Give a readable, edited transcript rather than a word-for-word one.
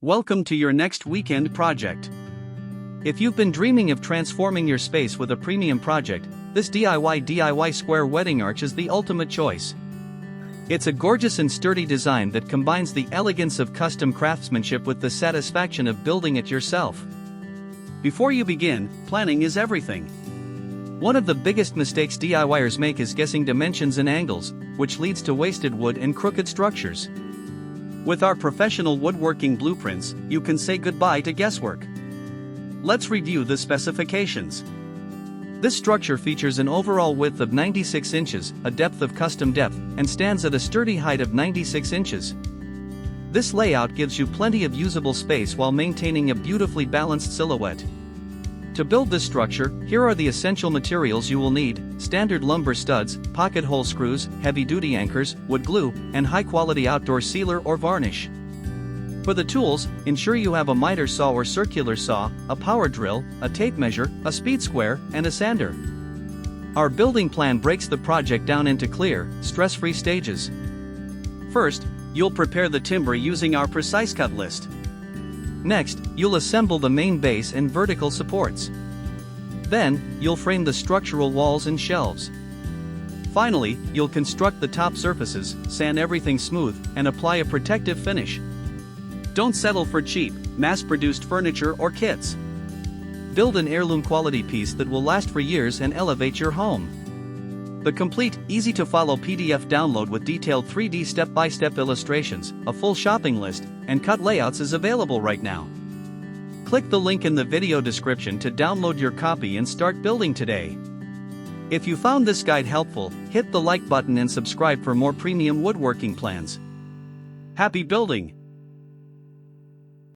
Welcome to your next weekend project. If you've been dreaming of transforming your space with a premium project, this DIY square wedding arch is the ultimate choice. It's a gorgeous and sturdy design that combines the elegance of custom craftsmanship with the satisfaction of building it yourself. Before you begin, planning is everything. One of the biggest mistakes DIYers make is guessing dimensions and angles, which leads to wasted wood and crooked structures. With our professional woodworking blueprints, you can say goodbye to guesswork. Let's review the specifications. This structure features an overall width of 96 inches, a depth of custom depth, and stands at a sturdy height of 96 inches. This layout gives you plenty of usable space while maintaining a beautifully balanced silhouette. To build this structure, here are the essential materials you will need: standard lumber studs, pocket hole screws, heavy-duty anchors, wood glue, and high-quality outdoor sealer or varnish. For the tools, ensure you have a miter saw or circular saw, a power drill, a tape measure, a speed square, and a sander. Our building plan breaks the project down into clear, stress-free stages. First, you'll prepare the timber using our precise cut list. Next, you'll assemble the main base and vertical supports. Then, you'll frame the structural walls and shelves. Finally, you'll construct the top surfaces, sand everything smooth, and apply a protective finish. Don't settle for cheap, mass-produced furniture or kits. Build an heirloom quality piece that will last for years and elevate your home. The complete, easy-to-follow PDF download with detailed 3D step-by-step illustrations, a full shopping list, and cut layouts is available right now. Click the link in the video description to download your copy and start building today. If you found this guide helpful, hit the like button and subscribe for more premium woodworking plans. Happy building!